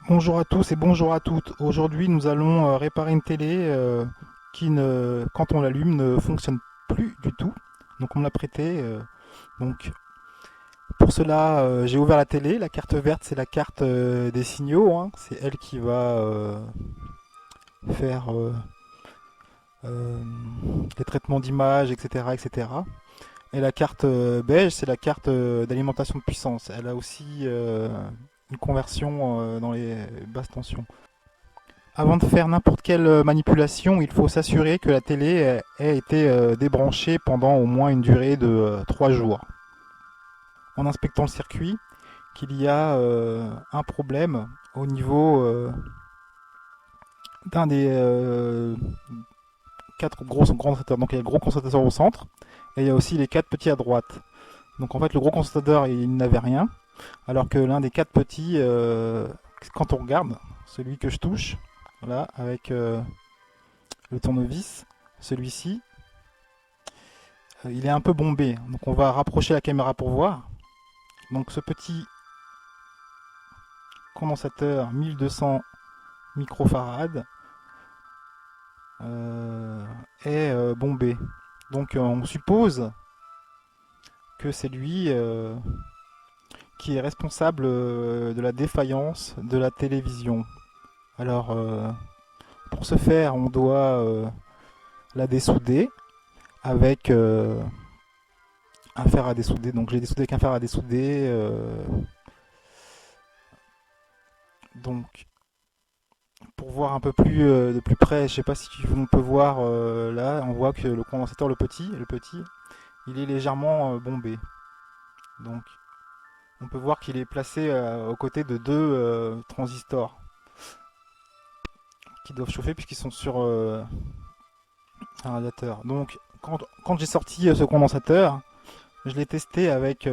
Bonjour à tous et bonjour à toutes. Aujourd'hui, nous allons réparer une télé qui, quand on l'allume, ne fonctionne plus du tout. Donc, on me l'a prêtée. Donc, pour cela, j'ai ouvert la télé. La carte verte, c'est la carte des signaux, hein. C'est elle qui va faire euh, les traitements d'image, etc., etc. Et la carte beige, c'est la carte d'alimentation de puissance. Elle a aussi une conversion dans les basses tensions. Avant de faire n'importe quelle manipulation, il faut s'assurer que la télé ait été débranchée pendant au moins une durée de 3 jours. En inspectant le circuit, qu'il y a un problème au niveau d'un des 4 gros concentrateurs. Donc il y a le gros concentrateur au centre et il y a aussi les 4 petits à droite. Donc en fait le gros concentrateur il n'avait rien, alors que l'un des 4 petits, quand on regarde, celui que je touche, voilà, avec le tournevis, celui-ci, il est un peu bombé. Donc on va rapprocher la caméra pour voir. Donc ce petit condensateur 1200 microfarad est bombé. Donc on suppose que c'est lui qui est responsable de la défaillance de la télévision. Alors pour ce faire, on doit la dessouder avec un fer à dessouder. Donc j'ai dessoudé avec un fer à dessouder. Donc pour voir un peu plus de plus près, je sais pas si on peut voir là, on voit que le condensateur, le petit, il est légèrement bombé. Donc on peut voir qu'il est placé aux côtés de deux transistors qui doivent chauffer puisqu'ils sont sur un radiateur. Donc quand j'ai sorti ce condensateur, je l'ai testé avec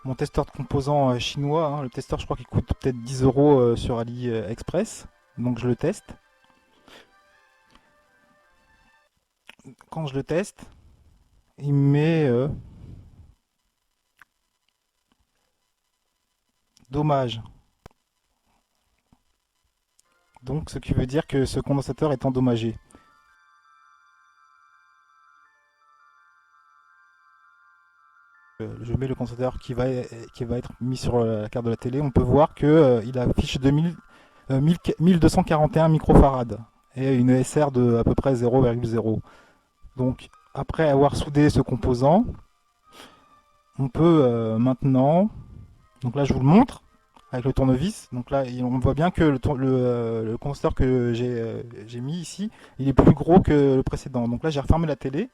mon testeur de composants chinois, hein. Le testeur, je crois qu'il coûte peut-être 10 euros sur AliExpress. Donc je le teste. Quand je le teste, il me met dommage. Donc ce qui veut dire que ce condensateur est endommagé. Je mets le condensateur qui va être mis sur la carte de la télé. On peut voir qu'il affiche 1241 microfarad et une ESR de à peu près 0,0. Donc après avoir soudé ce composant, on peut maintenant, donc là je vous le montre avec le tournevis. Donc là on voit bien que le condensateur que j'ai mis ici, il est plus gros que le précédent. Donc là j'ai refermé la télé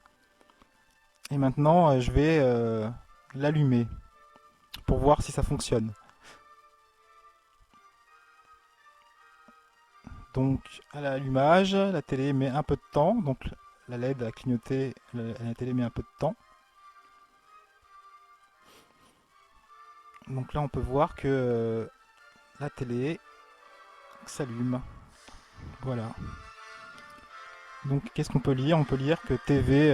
et maintenant je vais l'allumer pour voir si ça fonctionne. Donc à l'allumage, la télé met un peu de temps, donc la LED a clignoté, la télé met un peu de temps. Donc là on peut voir que la télé s'allume. Voilà. Donc qu'est-ce qu'on peut lire? On peut lire que TV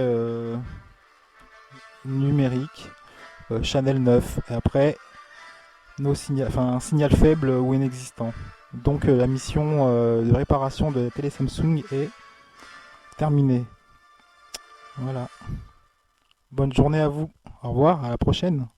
numérique, Channel 9, et après un signal faible ou inexistant. Donc la mission de réparation de la télé Samsung est terminée. Voilà. Bonne journée à vous. Au revoir, à la prochaine.